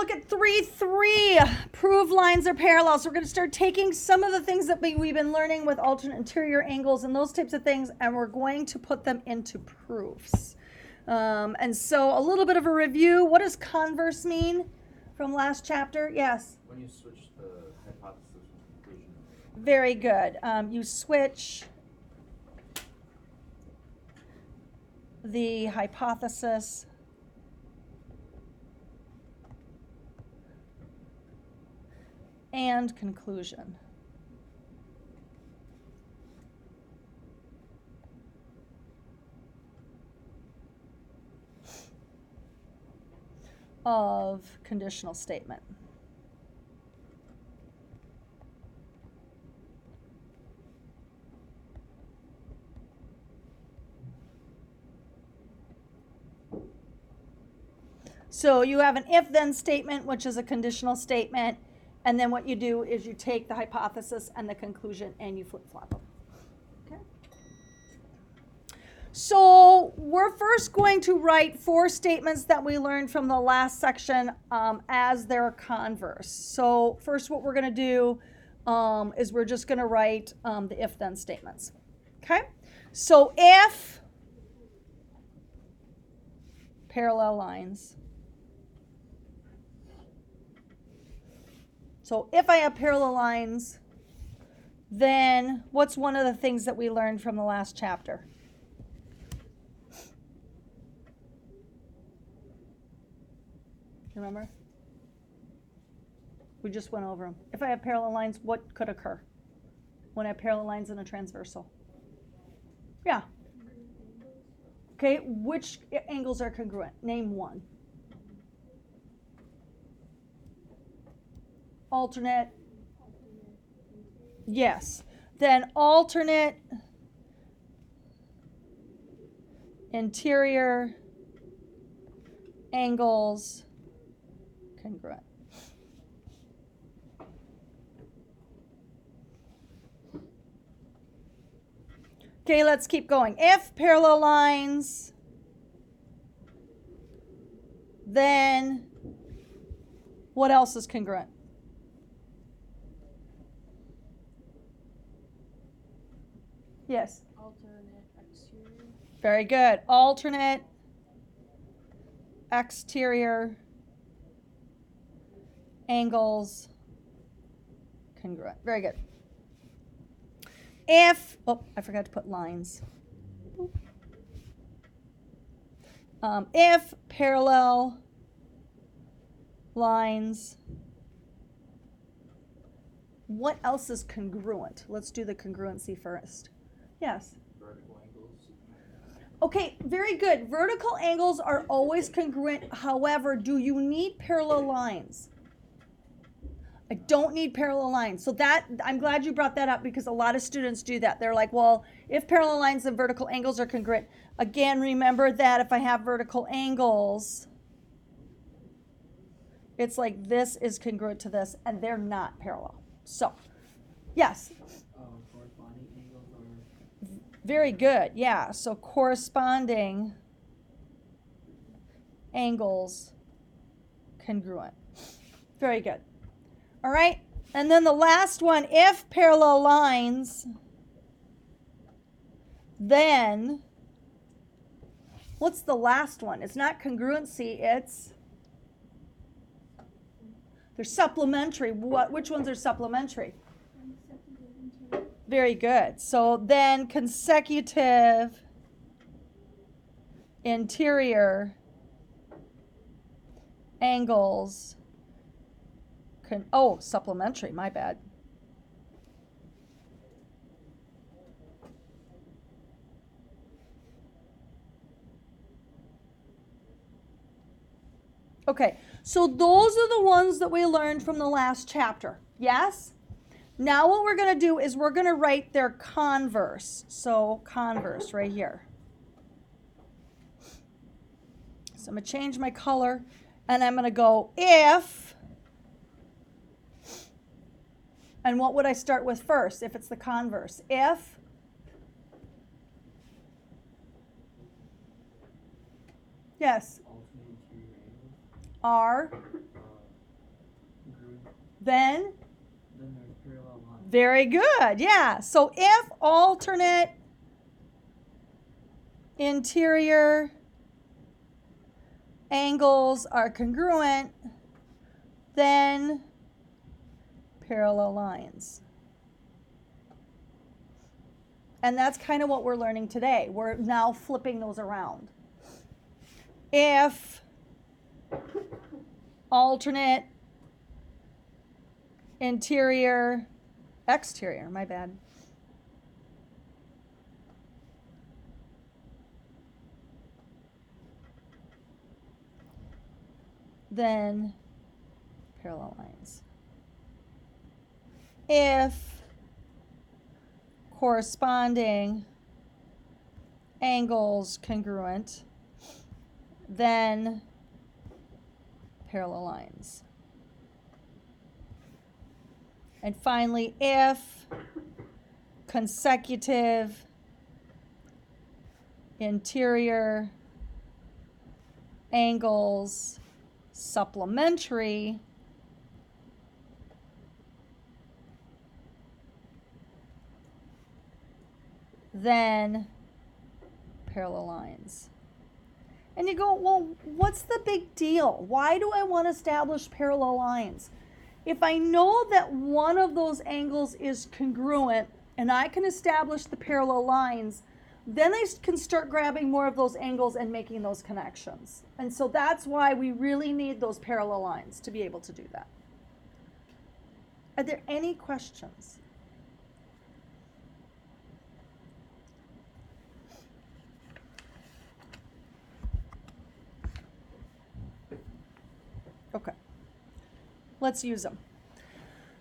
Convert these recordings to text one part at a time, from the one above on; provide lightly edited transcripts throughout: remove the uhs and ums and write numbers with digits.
look at 3.3. Prove lines are parallel. So we're going to start taking some of the things that we've been learning with alternate interior angles and those types of things, and we're going to put them into proofs. And so a little bit of a review. What does converse mean from last chapter? Yes? When you switch the hypothesis with conclusion. Very good. You switch the hypothesis and conclusion. Of conditional statement. So you have an if-then statement, which is a conditional statement, and then what you do is you take the hypothesis and the conclusion and you flip-flop them. Okay. So we're first going to write 4 statements that we learned from the last section as their converse. So first what we're going to do is we're just going to write the if-then statements. Okay. So if parallel lines. So if I have parallel lines, then what's one of the things that we learned from the last chapter? Remember? We just went over them. If I have parallel lines, what could occur when I have parallel lines in a transversal? Yeah. Okay, which angles are congruent? Name one. Alternate. Yes. Then alternate interior angles congruent. Okay, let's keep going. If parallel lines, then what else is congruent? Yes. Alternate exterior. Very good. Alternate exterior angles congruent. Very good. If, I forgot to put lines. If parallel lines, what else is congruent? Let's do the congruency first. Yes? Vertical angles. Okay, very good. Vertical angles are always congruent. However, do you need parallel lines? I don't need parallel lines. So that, I'm glad you brought that up because a lot of students do that. They're like, well, if parallel lines and vertical angles are congruent. Again, remember that if I have vertical angles, it's like this is congruent to this and they're not parallel. So, yes? Corresponding angles are... Very good, yeah. So corresponding angles congruent. Very good. All right, and then the last one, if parallel lines, then what's the last one? It's not congruency, it's they're supplementary. Which ones are supplementary? Very good. So then consecutive interior angles supplementary, my bad. Okay, so those are the ones that we learned from the last chapter. Yes? Now what we're going to do is we're going to write their converse. So converse right here. So I'm going to change my color and I'm going to go if, and what would I start with first if it's the converse? If yes. Alternate interior angles. Are then Then there's parallel lines. very good. Yeah. So if alternate interior angles are congruent, then parallel lines. And that's kind of what we're learning today. We're now flipping those around. If alternate exterior, my bad. Then parallel lines. If corresponding angles congruent, then parallel lines. And finally, if consecutive interior angles supplementary, then parallel lines. And you go, well, what's the big deal? Why do I want to establish parallel lines? If I know that one of those angles is congruent and I can establish the parallel lines, then I can start grabbing more of those angles and making those connections. And so that's why we really need those parallel lines to be able to do that. Are there any questions? Okay, let's use them.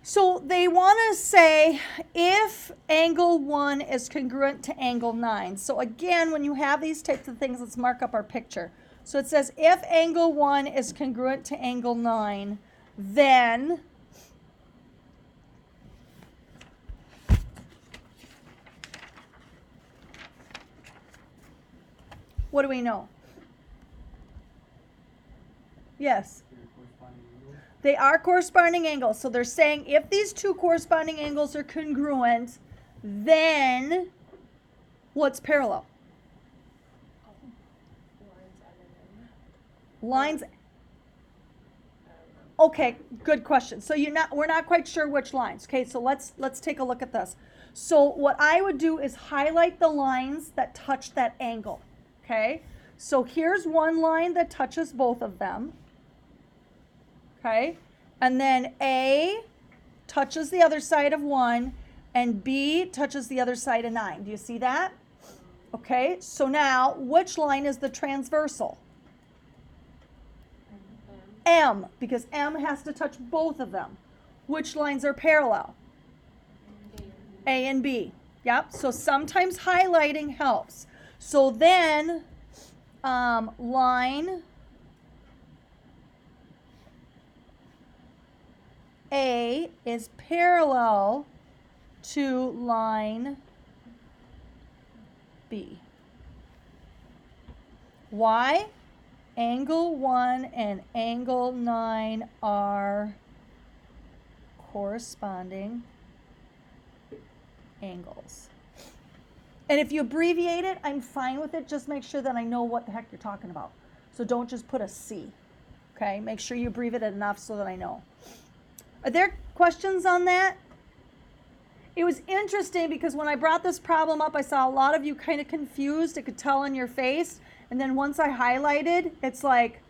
So they want to say if angle 1 is congruent to angle 9. So again, when you have these types of things, let's mark up our picture. So it says if angle 1 is congruent to angle 9, then what do we know? Yes. Their corresponding angles. They are corresponding angles. So they're saying if these two corresponding angles are congruent, then what's parallel? Lines. Okay, good question. So we're not quite sure which lines. Okay, so let's take a look at this. So what I would do is highlight the lines that touch that angle. Okay? So here's one line that touches both of them. Okay? And then A touches the other side of 1 and B touches the other side of 9. Do you see that? Okay, so now which line is the transversal? M, because M has to touch both of them. Which lines are parallel? A and B. Yep, so sometimes highlighting helps. So then line A is parallel to line B. Why? Angle 1 and angle 9 are corresponding angles. And if you abbreviate it, I'm fine with it. Just make sure that I know what the heck you're talking about. So don't just put a C. Okay? Make sure you abbreviate it enough so that I know. Are there questions on that? It was interesting because when I brought this problem up, I saw a lot of you kind of confused. I could tell in your face. And then once I highlighted, it's like,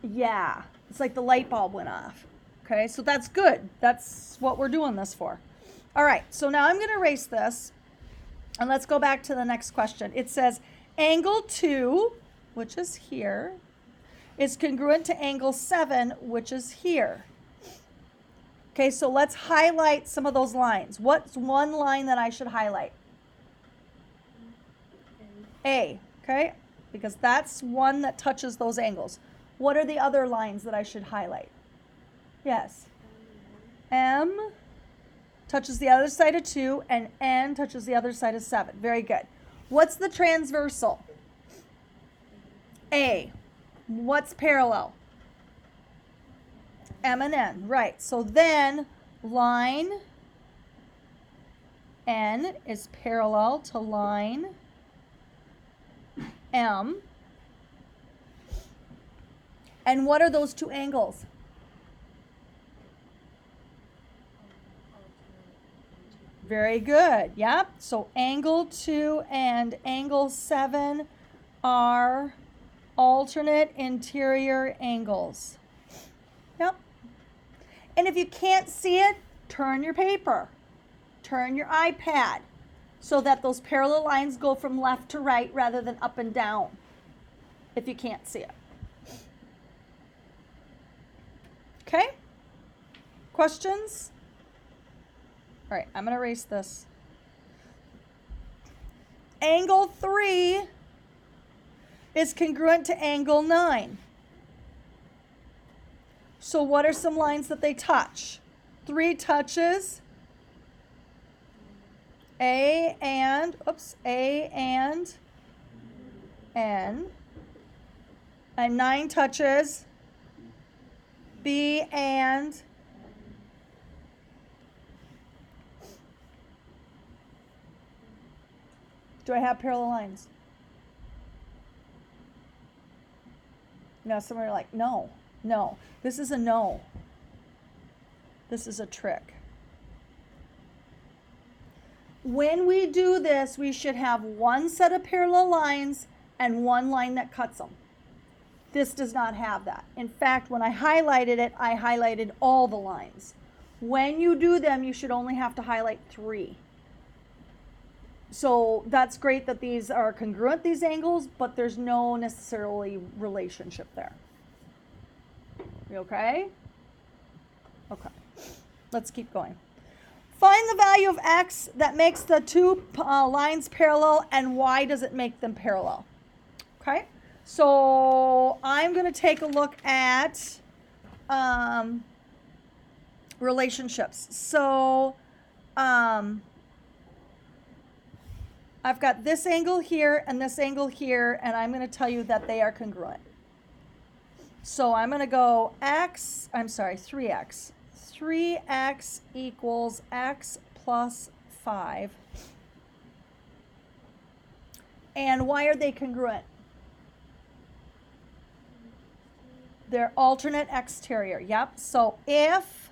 yeah, it's like the light bulb went off. Okay, so that's good. That's what we're doing this for. All right, so now I'm going to erase this. And let's go back to the next question. It says angle 2, which is here, is congruent to angle 7, which is here. Okay, so let's highlight some of those lines. What's one line that I should highlight? A, okay, because that's one that touches those angles. What are the other lines that I should highlight? Yes. M touches the other side of 2, and N touches the other side of 7. Very good. What's the transversal? A. What's parallel? M and N, right. So then line N is parallel to line M. And what are those two angles? Very good. Yep. So angle 2 and angle 7 are alternate interior angles. Yep. And if you can't see it, turn your paper. Turn your iPad so that those parallel lines go from left to right rather than up and down if you can't see it. Okay? Questions? All right, I'm going to erase this. Angle 3 is congruent to angle 9. So what are some lines that they touch? 3 touches A and N. And 9 touches B and do I have parallel lines? Now some are like, no. This is a no. This is a trick. When we do this, we should have one set of parallel lines and one line that cuts them. This does not have that. In fact, when I highlighted it, I highlighted all the lines. When you do them, you should only have to highlight 3. So that's great that these are congruent, these angles, but there's no necessarily relationship there. You okay? Okay. Let's keep going. Find the value of x that makes the two lines parallel, and why does it make them parallel? Okay? So I'm going to take a look at relationships. So I've got this angle here and this angle here, and I'm going to tell you that they are congruent. So I'm going to go 3x. 3x equals x plus 5. And why are they congruent? They're alternate exterior. Yep. So if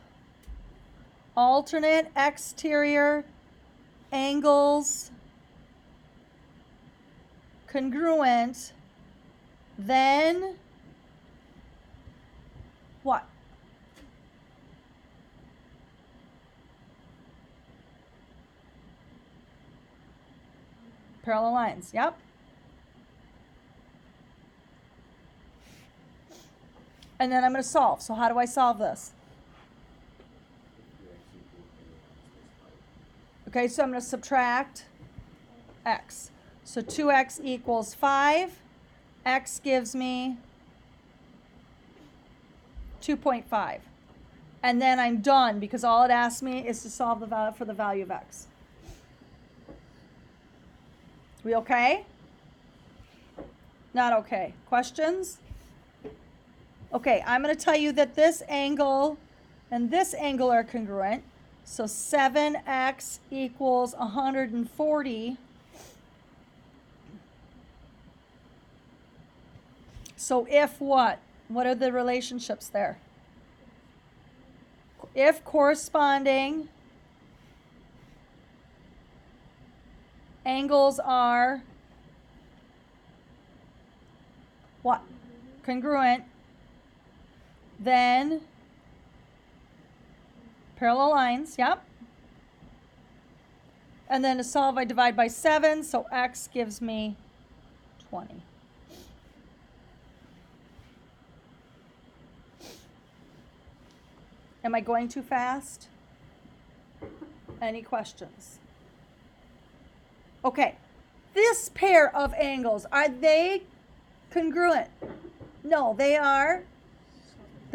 alternate exterior angles congruent, then what? Parallel lines. Yep. And then I'm going to solve. So how do I solve this? Okay, so I'm going to subtract x. So 2x equals 5. X gives me 2.5. And then I'm done because all it asks me is to solve the value for the value of x. We okay? Not okay. Questions? Okay, I'm going to tell you that this angle and this angle are congruent. So 7x equals 140. So if what? What are the relationships there? If corresponding angles are what? Congruent. Then parallel lines, yep. And then to solve, I divide by 7, so x gives me 20. Am I going too fast? Any questions? Okay, this pair of angles, are they congruent? No, they're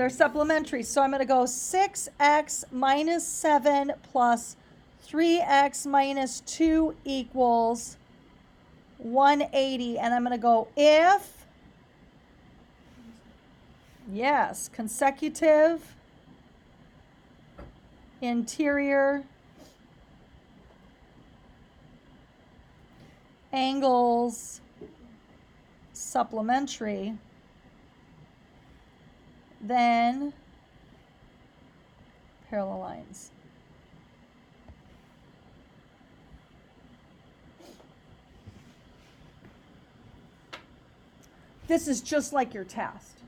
supplementary. So I'm going to go 6x minus 7 plus 3x minus 2 equals 180. And I'm going to go if, yes, consecutive interior angles supplementary, then parallel lines. This is just like your test.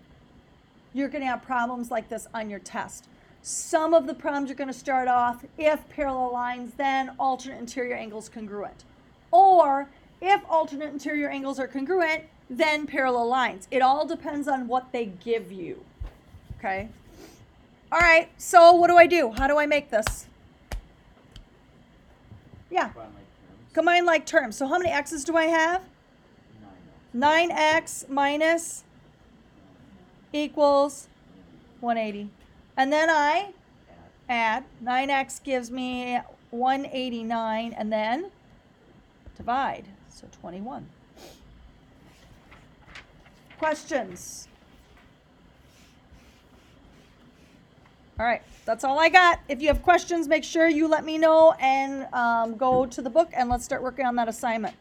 You're going to have problems like this on your test. Some of the problems are going to start off if parallel lines, then alternate interior angles congruent. Or if alternate interior angles are congruent, then parallel lines. It all depends on what they give you. Okay? All right, so what do? How do I make this? Yeah, Combine like terms. combine like terms. So how many x's do I have? 9 9x minus equals 180. And then I add. add. 9x gives me 189, and then divide. So 21. Questions? All right, that's all I got. If you have questions, make sure you let me know and go to the book and let's start working on that assignment.